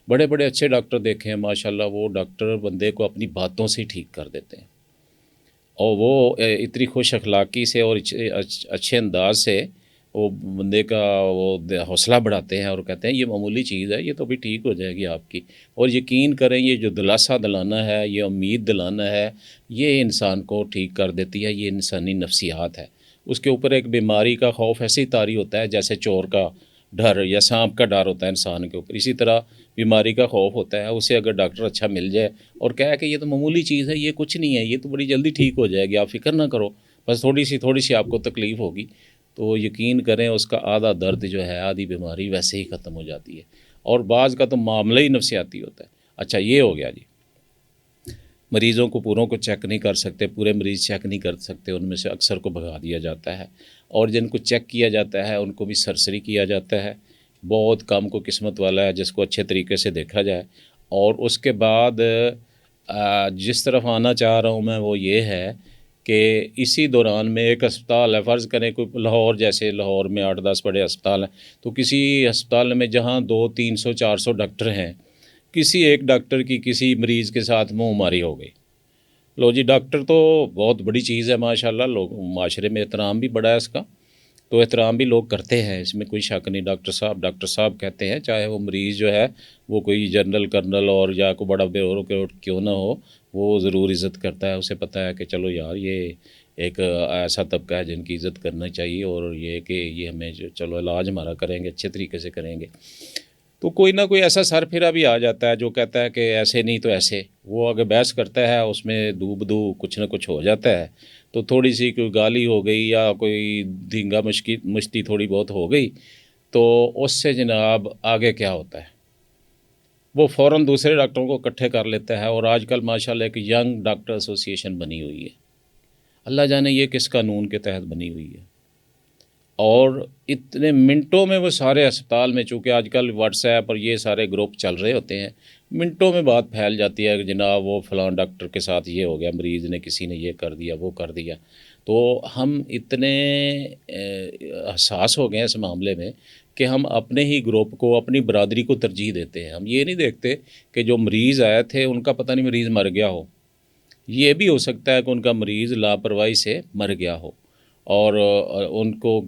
بڑے بڑے اچھے ڈاکٹر دیکھے ہیں ماشاءاللہ، وہ ڈاکٹر بندے کو اپنی باتوں سے ہی ٹھیک کر دیتے ہیں، اور وہ اتنی خوش اخلاقی سے اور اچھے انداز سے وہ بندے کا وہ حوصلہ بڑھاتے ہیں اور کہتے ہیں یہ معمولی چیز ہے، یہ تو بھی ٹھیک ہو جائے گی آپ کی، اور یقین کریں یہ جو دلاسا دلانا ہے، یہ امید دلانا ہے، یہ انسان کو ٹھیک کر دیتی ہے، یہ انسانی نفسیات ہے۔ اس کے اوپر ایک بیماری کا خوف ایسے ہی طاری ہوتا ہے جیسے چور کا ڈر یا سانپ کا ڈر ہوتا ہے انسان کے اوپر، اسی طرح بیماری کا خوف ہوتا ہے۔ اسے اگر ڈاکٹر اچھا مل جائے اور کہے کہ یہ تو معمولی چیز ہے، یہ کچھ نہیں ہے، یہ تو بڑی جلدی ٹھیک ہو جائے گی، آپ فکر نہ کرو، بس تھوڑی سی آپ کو تکلیف ہوگی، تو یقین کریں اس کا آدھا درد جو ہے، آدھی بیماری ویسے ہی ختم ہو جاتی ہے، اور بعض کا تو معاملہ ہی نفسیاتی ہوتا ہے۔ اچھا یہ ہو گیا جی، مریضوں کو پوروں کو چیک نہیں کر سکتے، پورے مریض چیک نہیں کر سکتے، ان میں سے اکثر کو بھگا دیا جاتا ہے، اور جن کو چیک کیا جاتا ہے ان کو بھی سرسری کیا جاتا ہے۔ بہت کم کو قسمت والا ہے جس کو اچھے طریقے سے دیکھا جائے۔ اور اس کے بعد جس طرف آنا چاہ رہا ہوں میں وہ یہ ہے کہ اسی دوران میں ایک ہسپتال ہے، فرض کریں کوئی لاہور، جیسے لاہور میں 8-10 بڑے ہسپتال ہیں، تو کسی ہسپتال میں جہاں 200-300-400 ڈاکٹر ہیں، کسی ایک ڈاکٹر کی کسی مریض کے ساتھ منہ ماری ہو گئی۔ لو جی، ڈاکٹر تو بہت بڑی چیز ہے ماشاءاللہ، لوگ معاشرے میں احترام بھی بڑا ہے اس کا، تو احترام بھی لوگ کرتے ہیں، اس میں کوئی شک نہیں، ڈاکٹر صاحب کہتے ہیں، چاہے وہ مریض جو ہے وہ کوئی جنرل کرنل اور یا کوئی بڑا بیوروکریٹ کیوں نہ ہو، وہ ضرور عزت کرتا ہے، اسے پتہ ہے کہ چلو یار یہ ایک ایسا طبقہ ہے جن کی عزت کرنا چاہیے، اور یہ کہ یہ ہمیں چلو علاج ہمارا کریں گے، اچھے طریقے سے کریں گے۔ تو کوئی نہ کوئی ایسا سر پھرا بھی آ جاتا ہے جو کہتا ہے کہ ایسے نہیں تو ایسے، وہ اگر بحث کرتا ہے اس میں دو بدو کچھ نہ کچھ ہو جاتا ہے، تو تھوڑی سی کوئی گالی ہو گئی یا کوئی دھینگا مشتی تھوڑی بہت ہو گئی، تو اس سے جناب آگے کیا ہوتا ہے، وہ فوراً دوسرے ڈاکٹروں کو اکٹھے کر لیتا ہے، اور آج کل ماشاءاللہ ایک ینگ ڈاکٹر ایسوسی ایشن بنی ہوئی ہے، اللہ جانے یہ کس قانون کے تحت بنی ہوئی ہے، اور اتنے منٹوں میں وہ سارے اسپتال میں، چونکہ آج کل واٹس ایپ اور یہ سارے گروپ چل رہے ہوتے ہیں، منٹوں میں بات پھیل جاتی ہے کہ جناب وہ فلاں ڈاکٹر کے ساتھ یہ ہو گیا، مریض نے کسی نے یہ کر دیا، وہ کر دیا۔ تو ہم اتنے حساس ہو گئے ہیں اس معاملے میں کہ ہم اپنے ہی گروپ کو، اپنی برادری کو ترجیح دیتے ہیں، ہم یہ نہیں دیکھتے کہ جو مریض آئے تھے ان کا پتہ نہیں مریض مر گیا ہو، یہ بھی ہو سکتا ہے کہ ان کا مریض لاپرواہی سے مر گیا ہو، اور ان کو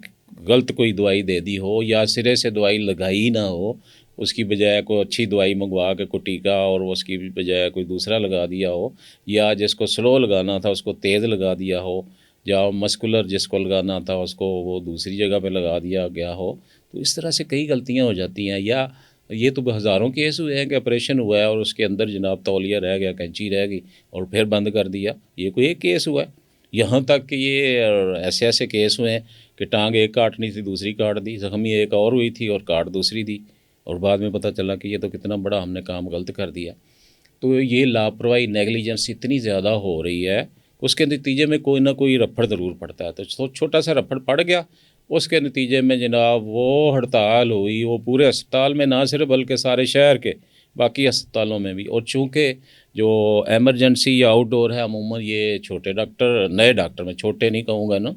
غلط کوئی دوائی دے دی ہو، یا سرے سے دوائی لگائی نہ ہو، اس کی بجائے کوئی اچھی دوائی منگوا کے کوئی ٹیکا اور اس کی بجائے کوئی دوسرا لگا دیا ہو، یا جس کو سلو لگانا تھا اس کو تیز لگا دیا ہو، یا مسکولر جس کو لگانا تھا اس کو وہ دوسری جگہ پہ لگا دیا گیا ہو، تو اس طرح سے کئی غلطیاں ہو جاتی ہیں۔ یا یہ تو ہزاروں کیس ہوئے ہیں کہ آپریشن ہوا ہے اور اس کے اندر جناب تولیہ رہ گیا، کینچی رہ گئی اور پھر بند کر دیا، یہ کوئی ایک کیس ہوا ہے، یہاں تک کہ یہ ایسے کیس ہوئے ہیں کہ ٹانگ ایک کاٹنی تھی دوسری کاٹ دی، زخمی ایک اور ہوئی تھی اور کاٹ دوسری دی، اور بعد میں پتہ چلا کہ یہ تو کتنا بڑا ہم نے کام غلط کر دیا۔ تو یہ لاپرواہی، نیگلیجنس اتنی زیادہ ہو رہی ہے، اس کے نتیجے میں کوئی نہ کوئی رپھڑ ضرور پڑتا ہے، تو چھوٹا سا رپھڑ پڑ گیا، اس کے نتیجے میں جناب وہ ہڑتال ہوئی، وہ پورے اسپتال میں نہ صرف بلکہ سارے شہر کے باقی اسپتالوں میں بھی، اور چونکہ جو ایمرجنسی یا آؤٹ ڈور ہے عموماً یہ چھوٹے ڈاکٹر، نئے ڈاکٹر، میں چھوٹے نہیں کہوں گا نا،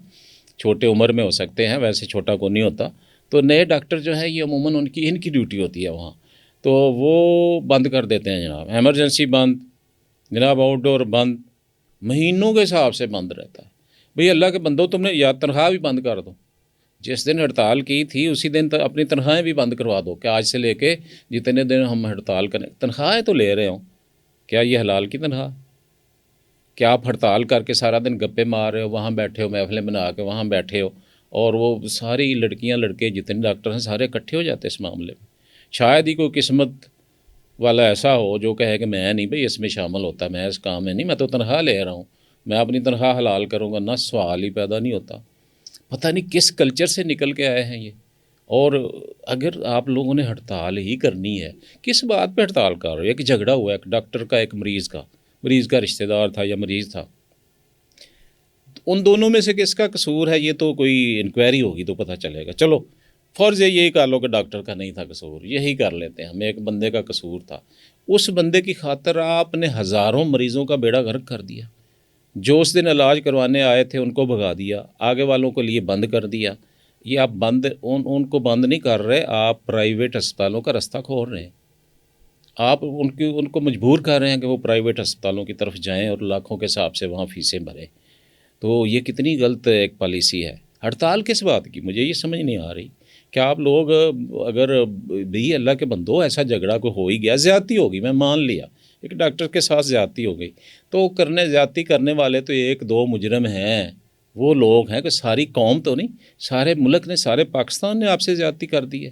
چھوٹے عمر میں ہو سکتے ہیں، ویسے چھوٹا کو نہیں ہوتا، تو نئے ڈاکٹر جو ہے یہ عموماً ان کی ڈیوٹی ہوتی ہے وہاں، تو وہ بند کر دیتے ہیں جناب، ایمرجنسی بند، جناب آؤٹ ڈور بند، مہینوں کے حساب سے بند رہتا ہے۔ بھئی اللہ کے بندو، تم نے یا تنخواہ بھی بند کر دو، جس دن ہڑتال کی تھی اسی دن اپنی تنخواہیں بھی بند کروا دو کہ آج سے لے کے جتنے دن ہم ہڑتال کریں، تنخواہیں تو لے رہے ہوں، کیا یہ حلال کی تنخواہ؟ کیا آپ ہڑتال کر کے سارا دن گپے مار رہے ہو، وہاں بیٹھے ہو، محفلیں بنا کے وہاں بیٹھے ہو، اور وہ ساری لڑکیاں لڑکے جتنے ڈاکٹر ہیں سارے اکٹھے ہو جاتے اس معاملے میں؟ شاید ہی کوئی قسمت والا ایسا ہو جو کہے کہ میں نہیں بھئی اس میں شامل ہوتا، میں اس کام میں نہیں، میں تو تنخواہ لے رہا ہوں، میں اپنی تنخواہ حلال کروں گا، نہ سوال ہی پیدا نہیں ہوتا۔ پتہ نہیں کس کلچر سے نکل کے آئے ہیں یہ۔ اور اگر آپ لوگوں نے ہڑتال ہی کرنی ہے، کس بات پہ ہڑتال کر رہے ہو؟ ایک جھگڑا ہوا ہے ایک ڈاکٹر کا ایک مریض کا رشتہ دار تھا یا مریض تھا، ان دونوں میں سے کس کا قصور ہے یہ تو کوئی انکوائری ہوگی تو پتہ چلے گا۔ چلو فرض ہے یہی کر لو کہ ڈاکٹر کا نہیں تھا قصور، یہی کر لیتے ہیں ہم، ایک بندے کا قصور تھا، اس بندے کی خاطر آپ نے ہزاروں مریضوں کا بیڑا غرق کر دیا، جو اس دن علاج کروانے آئے تھے ان کو بھگا دیا، آگے والوں کے لیے بند کر دیا۔ یہ آپ ان کو بند نہیں کر رہے، آپ پرائیویٹ اسپتالوں کا رستہ کھول رہے ہیں، آپ ان کو مجبور کر رہے ہیں کہ وہ پرائیویٹ ہسپتالوں کی طرف جائیں اور لاکھوں کے حساب سے وہاں فیسیں بھریں. تو یہ کتنی غلط ایک پالیسی ہے. ہڑتال کس بات کی مجھے یہ سمجھ نہیں آ رہی. کیا آپ لوگ اگر بھی اللہ کے بندو ایسا جھگڑا کو ہو ہی گیا، زیادتی ہوگی، میں مان لیا ایک ڈاکٹر کے ساتھ زیادتی ہو گئی، تو زیادتی کرنے والے تو ایک دو مجرم ہیں، وہ لوگ ہیں کہ ساری قوم تو نہیں، سارے ملک نے، سارے پاکستان نے آپ سے زیادتی کر دی ہے،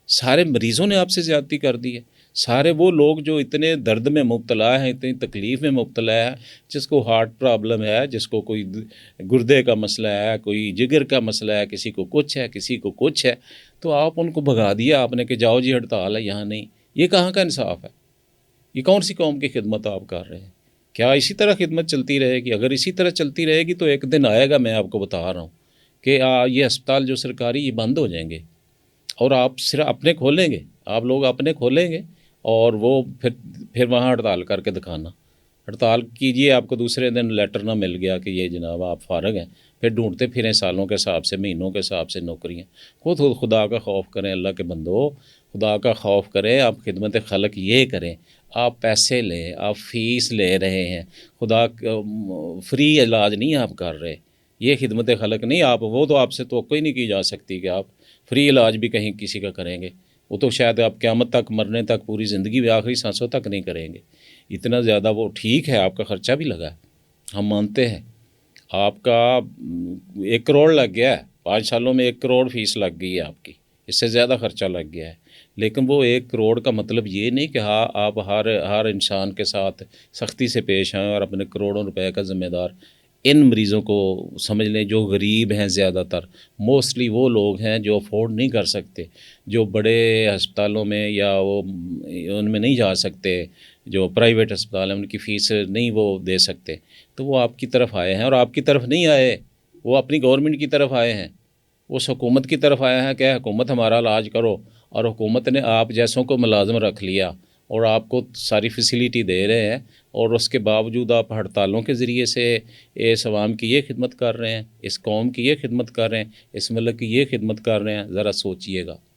سارے مریضوں نے آپ سے زیادتی کر دی ہے. سارے وہ لوگ جو اتنے درد میں مبتلا ہیں، اتنی تکلیف میں مبتلا ہے، جس کو ہارٹ پرابلم ہے، جس کو کوئی گردے کا مسئلہ ہے، کوئی جگر کا مسئلہ ہے، کسی کو کچھ ہے، کسی کو کچھ ہے، تو آپ ان کو بھگا دیا آپ نے کہ جاؤ جی ہڑتال ہے یہاں نہیں. یہ کہاں کا انصاف ہے؟ یہ کون سی قوم کی خدمت آپ کر رہے ہیں؟ کیا اسی طرح خدمت چلتی رہے گی؟ اگر اسی طرح چلتی رہے گی تو ایک دن آئے گا، میں آپ کو بتا رہا ہوں کہ یہ ہسپتال جو سرکاری یہ بند ہو جائیں گے اور آپ صرف اپنے کھولیں گے، آپ لوگ اپنے کھولیں گے اور وہ پھر وہاں ہڑتال کر کے دکھانا. ہڑتال کیجئے، آپ کو دوسرے دن لیٹر نہ مل گیا کہ یہ جناب آپ فارغ ہیں، پھر ڈھونڈتے پھریں سالوں کے حساب سے، مہینوں کے حساب سے نوکریاں. خود خدا کا خوف کریں، اللہ کے بندو خدا کا خوف کریں. آپ خدمت خلق یہ کریں، آپ پیسے لیں، آپ فیس لے رہے ہیں، خدا فری علاج نہیں آپ کر رہے، یہ خدمت خلق نہیں. آپ وہ تو آپ سے توقع ہی نہیں کی جا سکتی کہ آپ فری علاج بھی کہیں کسی کا کریں گے. وہ تو شاید آپ قیامت تک، مرنے تک، پوری زندگی بھی آخری سانسوں تک نہیں کریں گے. اتنا زیادہ وہ ٹھیک ہے آپ کا خرچہ بھی لگا ہے، ہم مانتے ہیں. آپ کا 1 کروڑ لگ گیا ہے، 5 سالوں میں 1 کروڑ فیس لگ گئی ہے آپ کی، اس سے زیادہ خرچہ لگ گیا ہے. لیکن وہ 1 کروڑ کا مطلب یہ نہیں کہ آپ ہر انسان کے ساتھ سختی سے پیش آئیں اور اپنے کروڑوں روپے کا ذمہ دار. ان مریضوں کو سمجھ لیں جو غریب ہیں، زیادہ تر موسٹلی وہ لوگ ہیں جو افورڈ نہیں کر سکتے، جو بڑے ہسپتالوں میں یا وہ ان میں نہیں جا سکتے، جو پرائیویٹ ہسپتال ہیں ان کی فیس نہیں وہ دے سکتے، تو وہ آپ کی طرف آئے ہیں. اور آپ کی طرف نہیں آئے، وہ اپنی گورنمنٹ کی طرف آئے ہیں، اس حکومت کی طرف آئے ہیں کہ حکومت ہمارا علاج کرو. اور حکومت نے آپ جیسوں کو ملازم رکھ لیا اور آپ کو ساری فیسیلیٹی دے رہے ہیں، اور اس کے باوجود آپ ہڑتالوں کے ذریعے سے اس عوام کی یہ خدمت کر رہے ہیں، اس قوم کی یہ خدمت کر رہے ہیں، اس ملک کی یہ خدمت کر رہے ہیں. ذرا سوچئے گا.